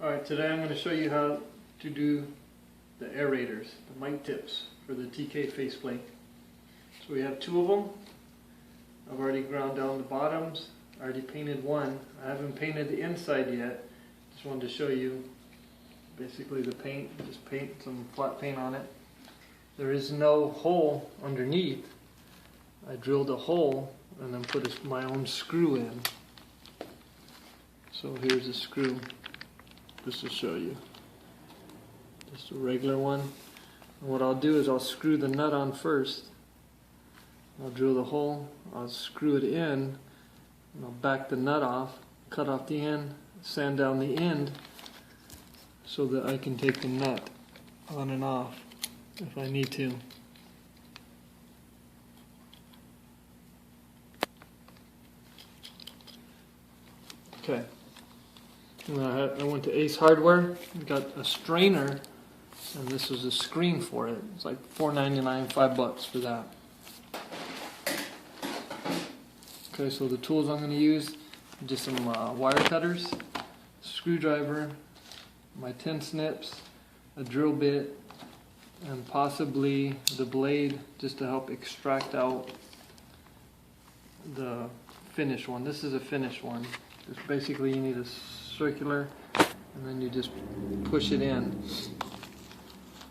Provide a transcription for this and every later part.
Alright, today I'm going to show you how to do the aerators, the mic tips for the TK faceplate. So we have two of them. I've already ground down the bottoms. I already painted one. I haven't painted the inside yet. Just wanted to show you basically the paint. Just paint some flat paint on it. There is no hole underneath. I drilled a hole and then put my own screw in. So here's a screw. Just to show you. Just a regular one. And what I'll do is I'll screw the nut on first. I'll drill the hole, I'll screw it in, and I'll back the nut off, cut off the end, sand down the end, so that I can take the nut on and off if I need to. Okay. I went to Ace Hardware, got a strainer, and this was a screen for it. It's like $4.99, $5 for that. Okay, so the tools I'm going to use, just some wire cutters, screwdriver, my tin snips, a drill bit, and possibly the blade just to help extract out the finished one. This is a finished one. Just basically you need a circular, and then you just push it in.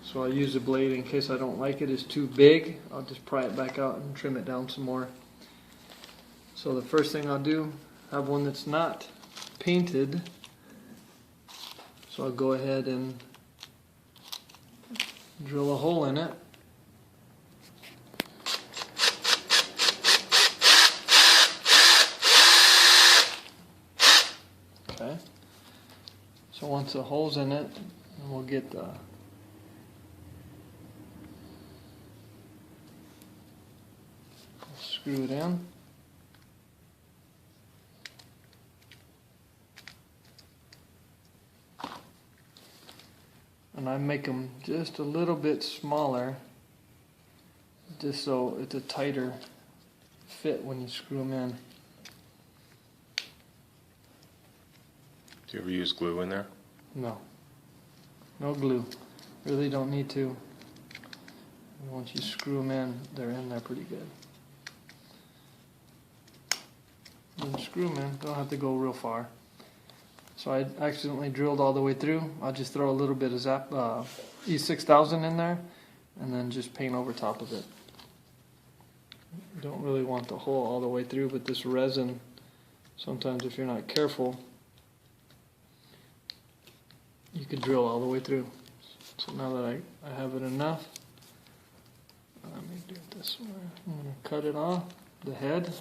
So I'll use the blade in case I don't like it. It's too big. I'll just pry it back out and trim it down some more. So the first thing I'll do, have one that's not painted. So I'll go ahead and drill a hole in it. Okay. So once the hole's in it, then we'll get the screw it in. And I make them just a little bit smaller, just so it's a tighter fit when you screw them in. Do you ever use glue in there? No. No glue. Really don't need to. And once you screw them in, they're in there pretty good. And screw them in, don't have to go real far. So I accidentally drilled all the way through. I'll just throw a little bit of E6000 in there and then just paint over top of it. Don't really want the hole all the way through, but this resin, sometimes if you're not careful, you could drill all the way through. So now that I have it enough, let me do it this way. I'm going to cut it off, the head.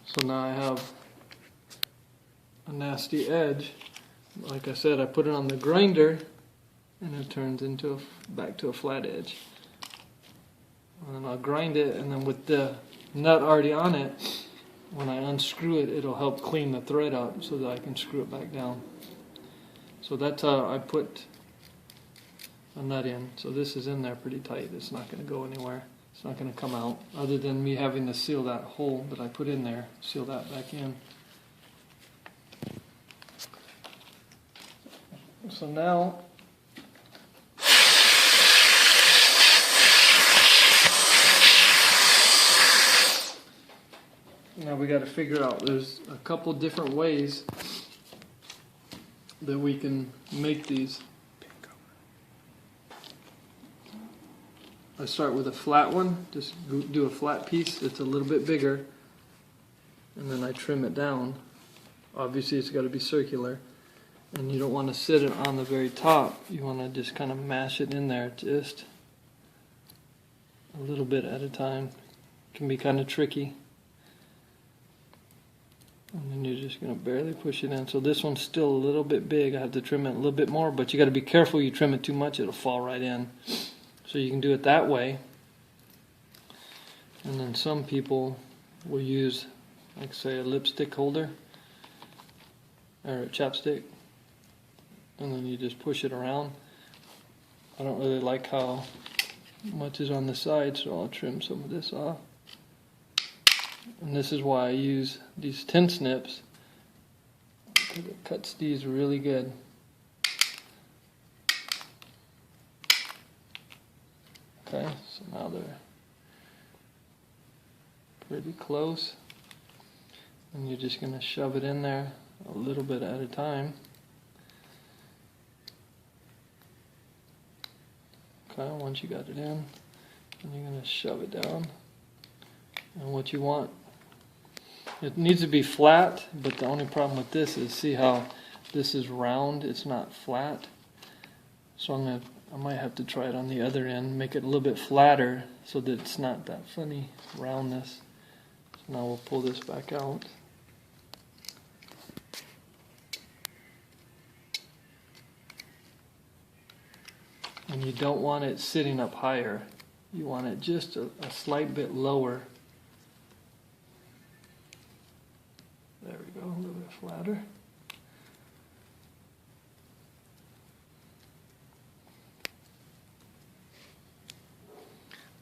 So now I have a nasty edge. Like I said, I put it on the grinder and it turns into back to a flat edge. And then I'll grind it, and then with the nut already on it, when I unscrew it, it'll help clean the thread up so that I can screw it back down. So that's how I put a nut in. So this is in there pretty tight. It's not going to go anywhere. It's not going to come out, other than me having to seal that hole that I put in there, seal that back in. So now, we got to figure out, there's a couple different ways that we can make these. I start with a flat one, just do a flat piece that's a little bit bigger, and then I trim it down. Obviously it's got to be circular, and you don't want to sit it on the very top. You want to just kind of mash it in there, just a little bit at a time. It can be kind of tricky. And then you're just going to barely push it in. So this one's still a little bit big. I have to trim it a little bit more, but you got to be careful. You trim it too much, it'll fall right in. So you can do it that way. And then some people will use, like say, a lipstick holder or a chapstick, and then you just push it around. I don't really like how much is on the side, so I'll trim some of this off. And this is why I use these tin snips, because it cuts these really good. Okay, so now they're pretty close, and you're just going to shove it in there a little bit at a time. Okay, once you got it in, and you're going to shove it down. And what you want, it needs to be flat, but the only problem with this is, see how this is round, it's not flat. So I might have to try it on the other end, make it a little bit flatter so that it's not that funny roundness. So now we'll pull this back out. And you don't want it sitting up higher. You want it just a slight bit lower. There we go, a little bit flatter.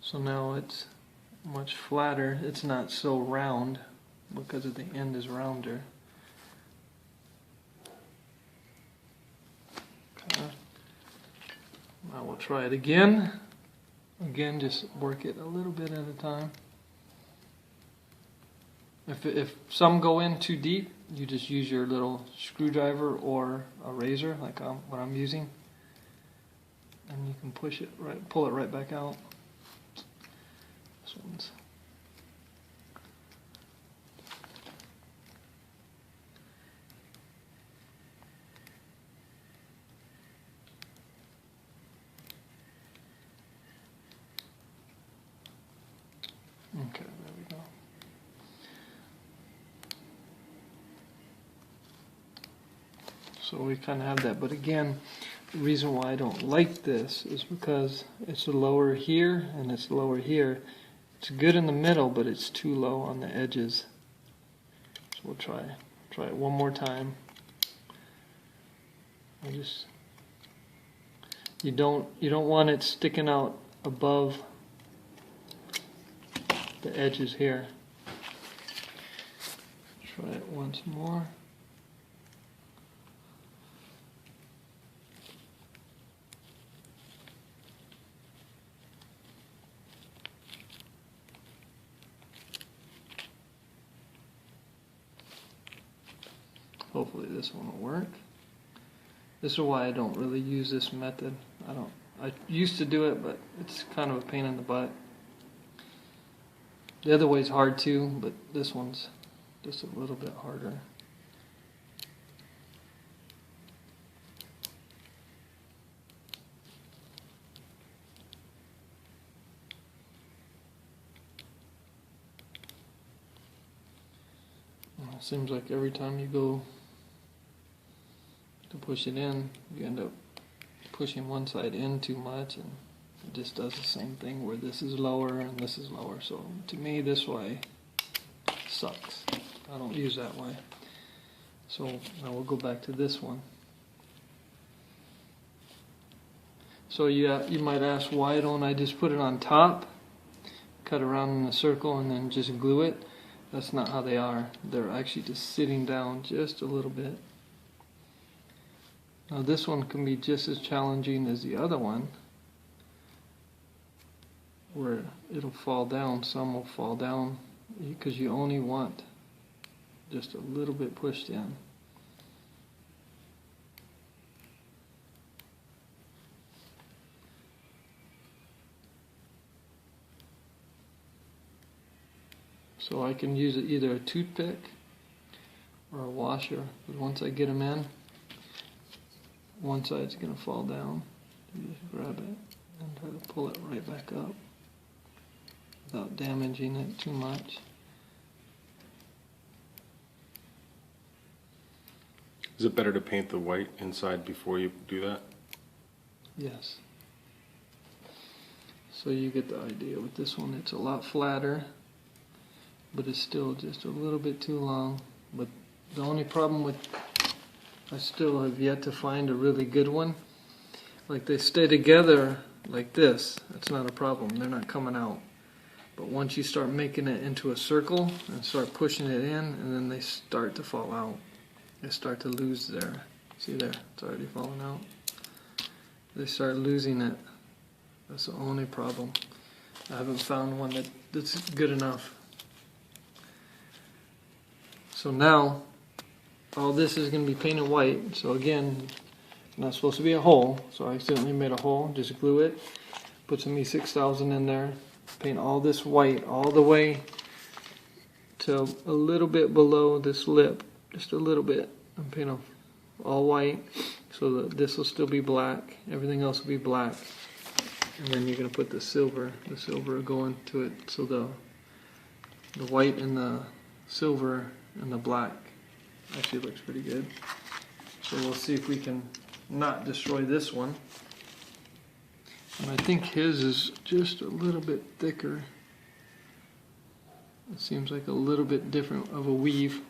So now it's much flatter. It's not so round because of the end is rounder. Okay. Now we'll try it again. Again, just work it a little bit at a time. If some go in too deep, you just use your little screwdriver or a razor, like what I'm using, and you can push it right, pull it right back out. This one's okay. There we go. So we kind of have that, but again, the reason why I don't like this is because it's lower here and it's lower here. It's good in the middle, but it's too low on the edges. So we'll try it one more time. You don't want it sticking out above the edges here. Try it once more. Hopefully this one will work. This is why I don't really use this method. I used to do it, but it's kind of a pain in the butt. The other way's hard too, but this one's just a little bit harder. It seems like every time you go to push it in, you end up pushing one side in too much, and it just does the same thing where this is lower and this is lower. So to me, this way sucks. I don't use that way. So now we'll go back to this one. So you might ask, why don't I just put it on top, cut around in a circle, and then just glue it? That's not how they are. They're actually just sitting down just a little bit. Now this one can be just as challenging as the other one, where it'll fall down. Some will fall down because you only want just a little bit pushed in. So I can use either a toothpick or a washer, but once I get them in, one side's going to fall down. You just grab it and try to pull it right back up without damaging it too much. Is it better to paint the white inside before you do that? Yes. So you get the idea with this one. It's a lot flatter, but it's still just a little bit too long. But the only problem with, I still have yet to find a really good one. Like they stay together like this, that's not a problem. They're not coming out. But once you start making it into a circle and start pushing it in, and then they start to fall out. they start to lose their, see there, it's already falling out. They start losing it. That's the only problem. I haven't found one that's good enough. So now, all this is going to be painted white. So again, not supposed to be a hole. So I accidentally made a hole. Just glue it. Put some E6000 in there. Paint all this white all the way to a little bit below this lip. Just a little bit. And paint them all white. So that this will still be black. Everything else will be black. And then you're going to put the silver. The silver will go into it. So the white and the silver and the black actually looks pretty good. So we'll see if we can not destroy this one. And I think his is just a little bit thicker. It seems like a little bit different of a weave.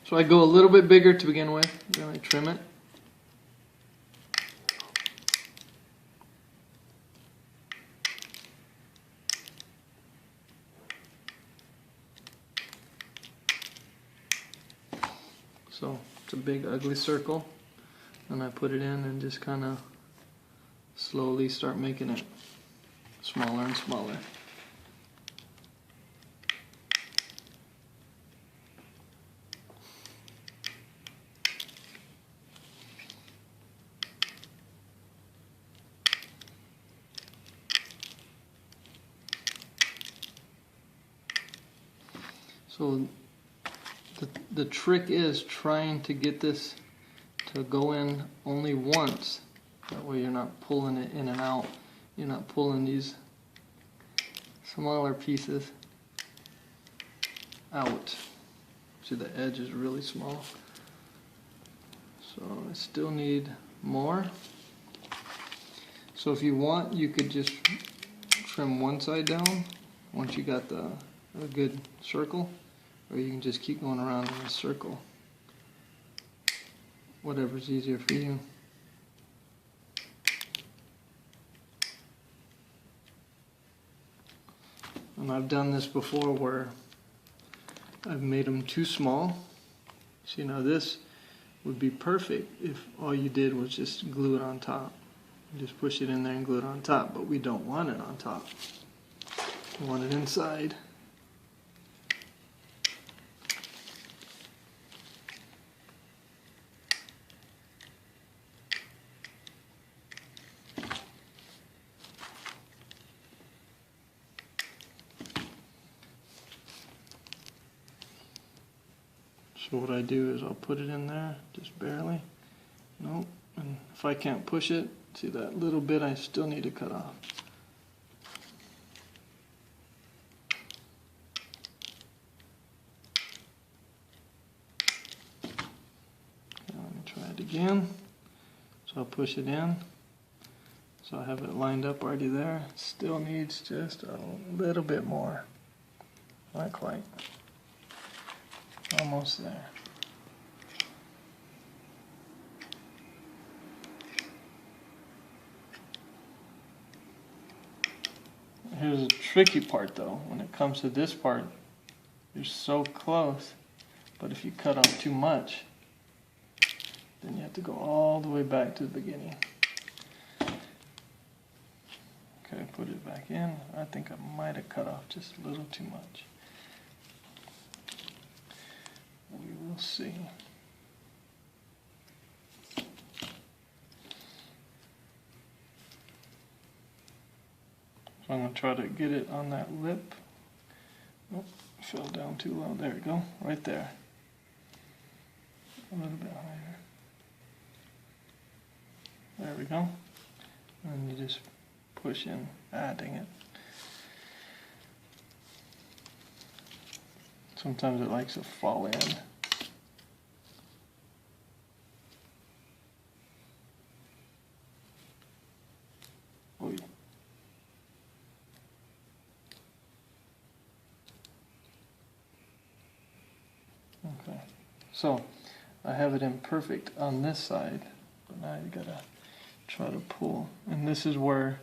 So I go a little bit bigger to begin with, then I trim it. So it's a big ugly circle, and I put it in and just kind of slowly start making it smaller and smaller. So the trick is trying to get this to go in only once. That way you're not pulling it in and out. You're not pulling these smaller pieces out. See, the edge is really small. So I still need more. So if you want, you could just trim one side down once you got a good circle. Or you can just keep going around in a circle. Whatever's easier for you. And I've done this before where I've made them too small. See, now this would be perfect if all you did was just glue it on top. Just push it in there and glue it on top, but we don't want it on top. We want it inside. So what I do is I'll put it in there, just barely. Nope. And if I can't push it, see that little bit I still need to cut off. Okay, let me try it again. So I'll push it in. So I have it lined up already there. Still needs just a little bit more. Not quite. Almost there. Here's the tricky part though. When it comes to this part, you're so close. But if you cut off too much, then you have to go all the way back to the beginning. Okay, put it back in. I think I might have cut off just a little too much. We will see. So I'm going to try to get it on that lip. Oh, fell down too low. There we go. Right there. A little bit higher. There we go. And you just push in. Ah, dang it. Sometimes it likes to fall in. Oy. Okay, so I have it imperfect on this side, but now you gotta try to pull. And this is where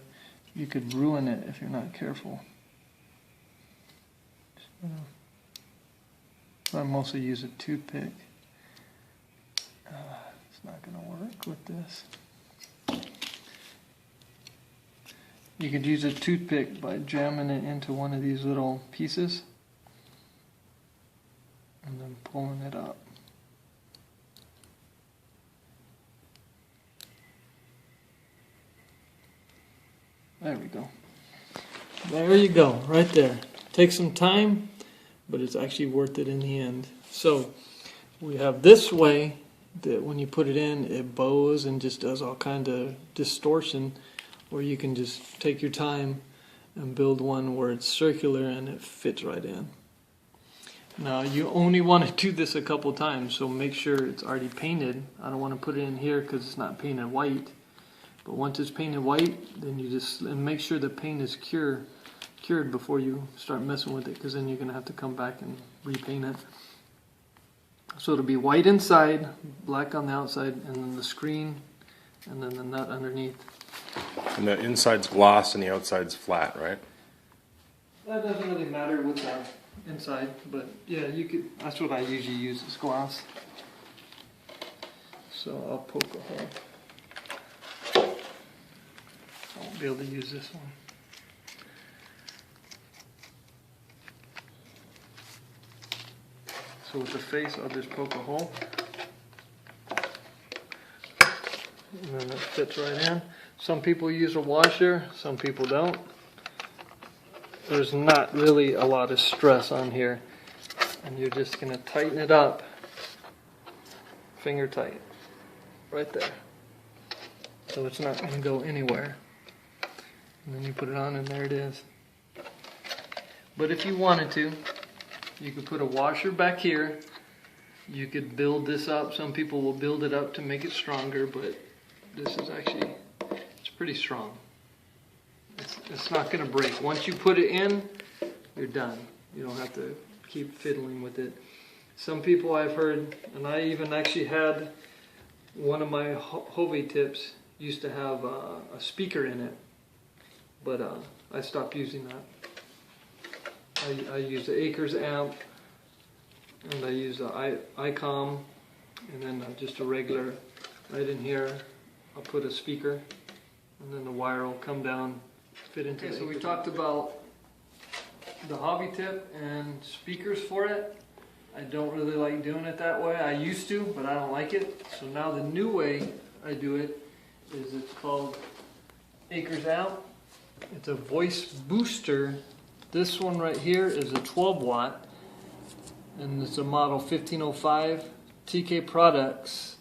you could ruin it if you're not careful. So I mostly use a toothpick. It's not going to work with this. You could use a toothpick by jamming it into one of these little pieces and then pulling it up. There we go. There you go, right there. Takes some time, but it's actually worth it in the end. So we have this way that when you put it in, it bows and just does all kind of distortion, or you can just take your time and build one where it's circular and it fits right in. Now you only want to do this a couple times, so make sure it's already painted. I don't want to put it in here because it's not painted white. But once it's painted white, then you just and make sure the paint is cured before you start messing with it, because then you're going to have to come back and repaint it. So it'll be white inside, black on the outside, and then the screen, and then the nut underneath. And the inside's gloss and the outside's flat, right? That doesn't really matter with the inside, but yeah, you could. That's what I usually use is gloss. So I'll poke a hole. I won't be able to use this one. So with the face, I'll just poke a hole. And then it fits right in. Some people use a washer, some people don't. There's not really a lot of stress on here. And you're just going to tighten it up. Finger tight. Right there. So it's not going to go anywhere. And then you put it on and there it is. But if you wanted to, you could put a washer back here. You could build this up. Some people will build it up to make it stronger, but this is actually, it's pretty strong. It's not going to break. Once you put it in, you're done. You don't have to keep fiddling with it. Some people I've heard, and I even actually had one of my Hovi tips used to have a speaker in it. But I stopped using that. I use the Acres amp, and I use the ICOM, and then just a regular, right in here, I'll put a speaker, and then the wire will come down, fit into it. Okay, so we talked about the Hovi tip and speakers for it. I don't really like doing it that way. I used to, but I don't like it. So now the new way I do it is it's called Acres amp. It's a voice booster. This one right here is a 12 watt, and it's a model 1505 TK Products.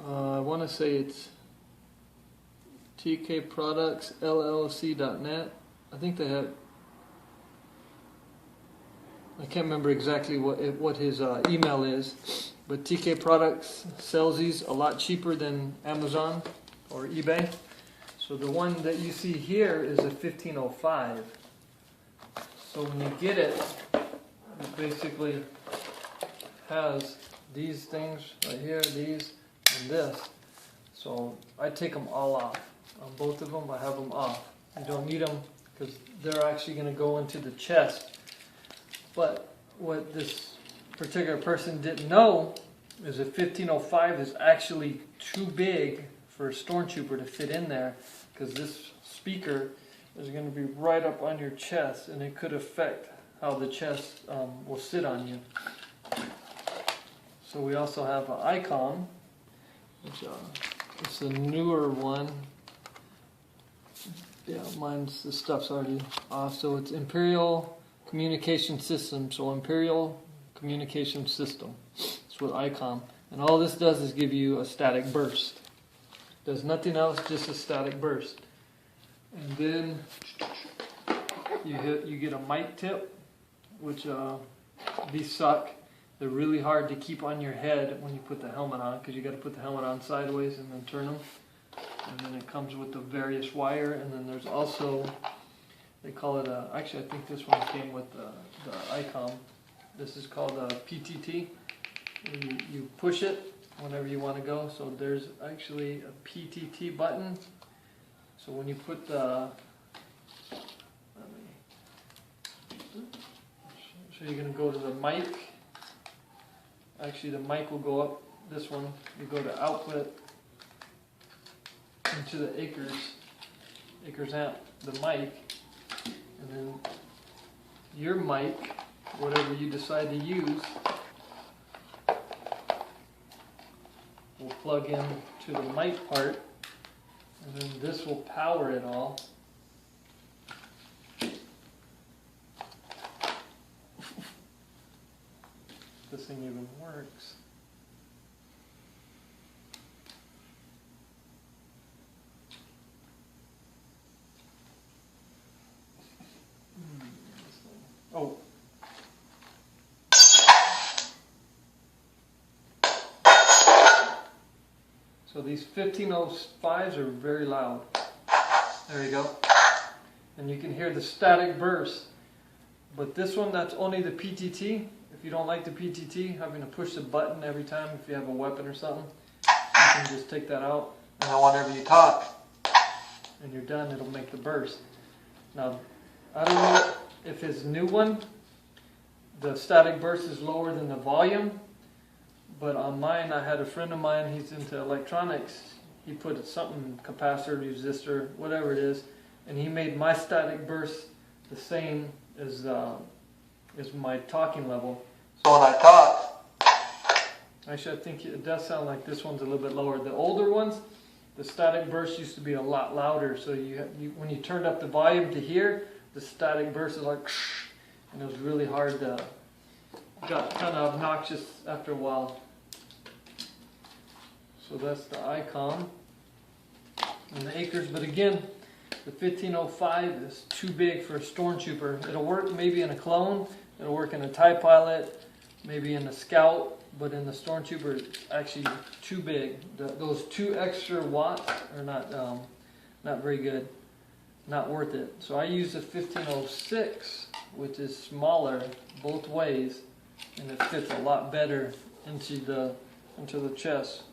I want to say it's TK Products LLC.net. I think they have. I can't remember exactly what his email is, but TK Products sells these a lot cheaper than Amazon or eBay. So the one that you see here is a 1505. So when you get it, it basically has these things right here, these, and this. So I take them all off. On both of them, I have them off. You don't need them because they're actually going to go into the chest. But what this particular person didn't know is a 1505 is actually too big for a stormtrooper to fit in there, because this speaker is going to be right up on your chest, and it could affect how the chest will sit on you. So we also have an ICOM, which it's a newer one. Yeah, mine's, the stuff's already off. So it's Imperial Communication System. So Imperial Communication System. That's what ICOM. And all this does is give you a static burst. Does nothing else, just a static burst. And then you get a mic tip, which these suck. They're really hard to keep on your head when you put the helmet on, because you got to put the helmet on sideways and then turn them. And then it comes with the various wire, and then there's also, they call it a, actually I think this one came with the ICOM. This is called a PTT. You push it whenever you want to go. So there's actually a PTT button. So when you put the, let me So you're going to go to the mic. Actually, the mic will go up this one. You go to output into the Acres amp, the mic, and then your mic, whatever you decide to use, will plug in to the mic part, and then this will power it all. This thing even works. Oh. So these 1505s are very loud. There you go. And you can hear the static burst. But this one, that's only the PTT. If you don't like the PTT, having to push the button every time if you have a weapon or something, you can just take that out. And then whenever you talk and you're done, it'll make the burst. Now, I don't know if his new one, the static burst is lower than the volume, but on mine, I had a friend of mine, he's into electronics, he put something, capacitor, resistor, whatever it is, and he made my static burst the same as my talking level. So when I talk, actually I think it does sound like this one's a little bit lower. The older ones, the static burst used to be a lot louder, so when you turned up the volume to hear, the static burst is like, and it was really hard to, got kind of obnoxious after a while. So that's the Icon and the Acres, but again, the 1505 is too big for a Stormtrooper. It'll work maybe in a clone, it'll work in a TIE Pilot, maybe in a Scout, but in the Stormtrooper it's actually too big. Those 2 extra watts are not very good, not worth it. So I use the 1506, which is smaller both ways, and it fits a lot better into the chest.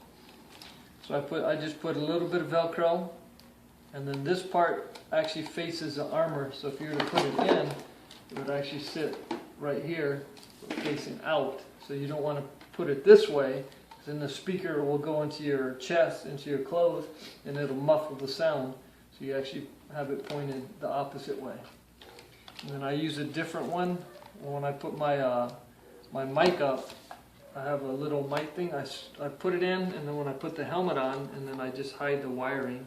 So I just put a little bit of Velcro, and then this part actually faces the armor. So if you were to put it in, it would actually sit right here, facing out. So you don't want to put it this way, because then the speaker will go into your chest, into your clothes, and it'll muffle the sound. So you actually have it pointed the opposite way. And then I use a different one when I put my my mic up. I have a little mic thing. I put it in, and then when I put the helmet on, and then I just hide the wiring.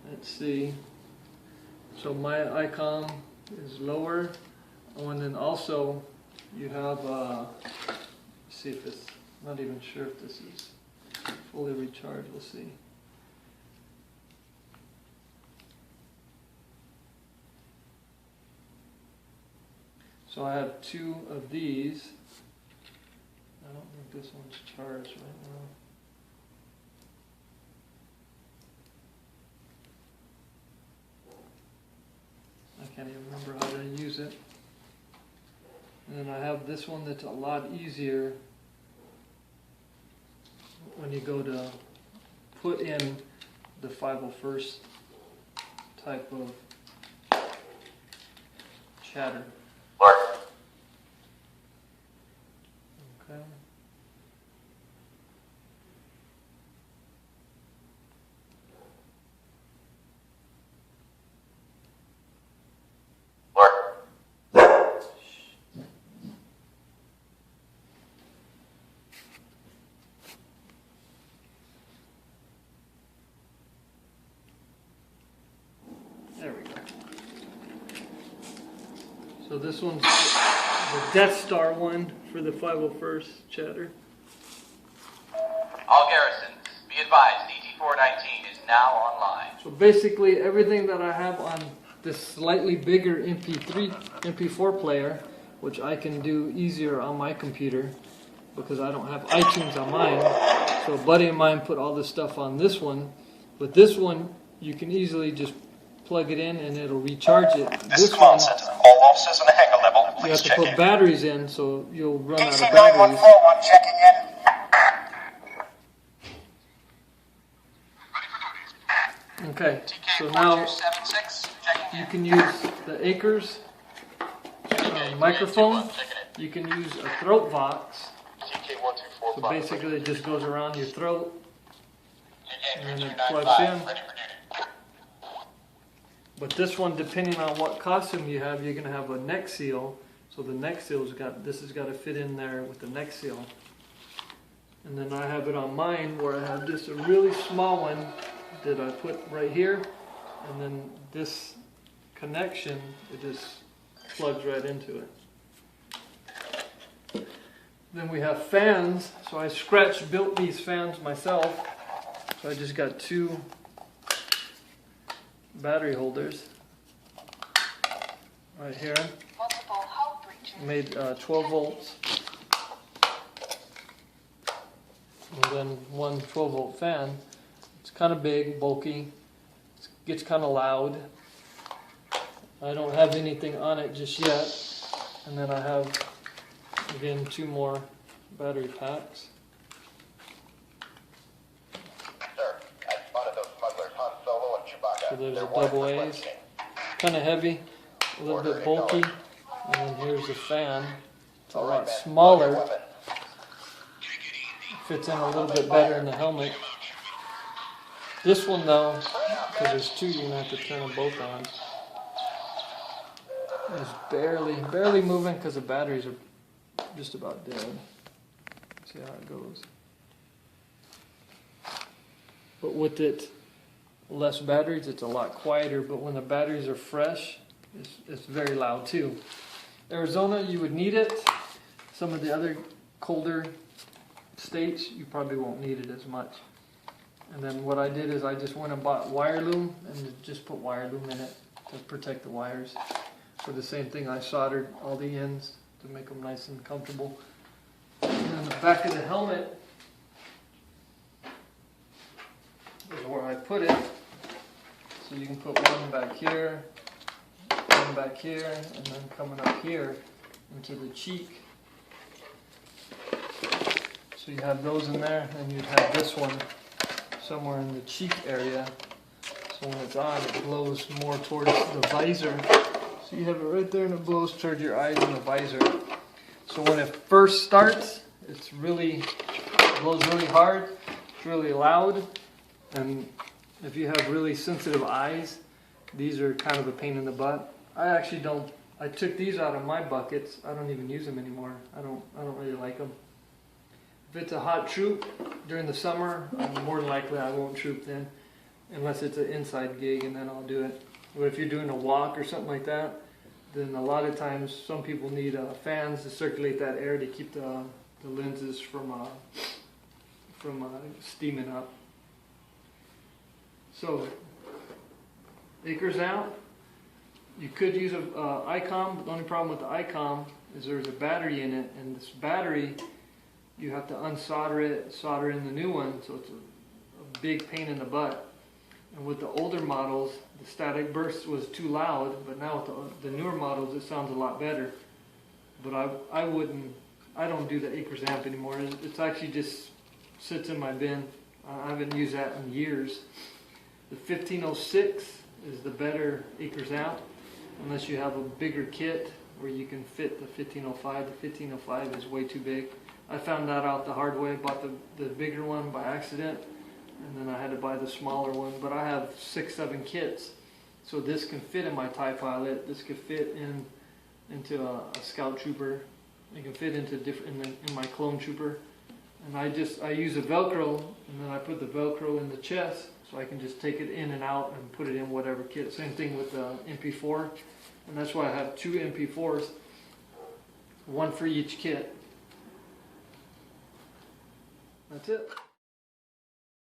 Let's see. So my Icon is lower, and then also you have. Let's see if it's. Not even sure if this is fully recharged. We'll see. So I have 2 of these. I don't think this one's charged right now. I can't even remember how to use it. And then I have this one that's a lot easier when you go to put in the 501st type of chatter. Okay. There we go. So this one's the Death Star one for the 501st chatter. All garrisons, be advised, ET-419 is now online. So basically everything that I have on this slightly bigger MP4 player, which I can do easier on my computer because I don't have iTunes on mine. So a buddy of mine put all this stuff on this one, but this one you can easily just plug it in and it'll recharge it. This one, all officers on the hangar level, you please have to check put in. batteries in, so you'll run out of DC batteries. 914, checking in. Okay, so now TK-4276, checking you in. can use the Acres microphone, you can use a throat box. CK124. So basically it just goes around your throat and then it plugs in. Ready for duty. But this one, depending on what costume you have, you're going to have a neck seal. So the neck seal's this has got to fit in there with the neck seal. And then I have it on mine where I have just a really small one that I put right here. And then this connection, it just plugs right into it. Then we have fans. So I built these fans myself. So I just got 2 battery holders right here. Made 12 volts. And then one 12 volt fan. It's kind of big, bulky. It gets kind of loud. I don't have anything on it just yet. And then I have, again, 2 more battery packs. So there's a double A's. Kind of heavy, a little bit bulky. And then here's the fan. It's a lot smaller. Fits in a little bit better in the helmet. This one though, because there's 2, you're gonna have to turn them both on. It's barely moving because the batteries are just about dead. See how it goes. But with it less batteries, it's a lot quieter. But when the batteries are fresh, it's very loud too. Arizona, you would need it. Some of the other colder states, you probably won't need it as much. And then what I did is I just went and bought wire loom and just put wire loom in it to protect the wires. For the same thing, I soldered all the ends to make them nice and comfortable. And then the back of the helmet is where I put it. So you can put one back here, one back here, and then coming up here into the cheek. So you have those in there, and you'd have this one somewhere in the cheek area. So when it's on, it blows more towards the visor. So you have it right there, and it blows towards your eyes and the visor. So when it first starts, it blows really hard, it's really loud, and if you have really sensitive eyes, these are kind of a pain in the butt. I took these out of my buckets. I don't even use them anymore. I don't really like them. If it's a hot troop during the summer, more than likely I won't troop then, unless it's an inside gig, and then I'll do it. But if you're doing a walk or something like that, then a lot of times some people need fans to circulate that air to keep the lenses from steaming up. So, acres out, you could use a ICOM, but the only problem with the ICOM is there's a battery in it, and this battery, you have to unsolder it, solder in the new one, so it's a big pain in the butt. And with the older models, the static burst was too loud, but now with the newer models, it sounds a lot better. But I don't do the Acres amp anymore. It's actually just sits in my bin. I haven't used that in years. The 1506 is the better Acres amp, unless you have a bigger kit where you can fit the 1505. The 1505 is way too big. I found that out the hard way. Bought the bigger one by accident, and then I had to buy the smaller one. But I have 6-7 kits, so this can fit in my TIE Pilot. This could fit into a Scout Trooper. It can fit into in my Clone Trooper. And I use a Velcro, and then I put the Velcro in the chest, so I can just take it in and out and put it in whatever kit. Same thing with the MP4, and that's why I have 2 MP4s, one for each kit. That's it.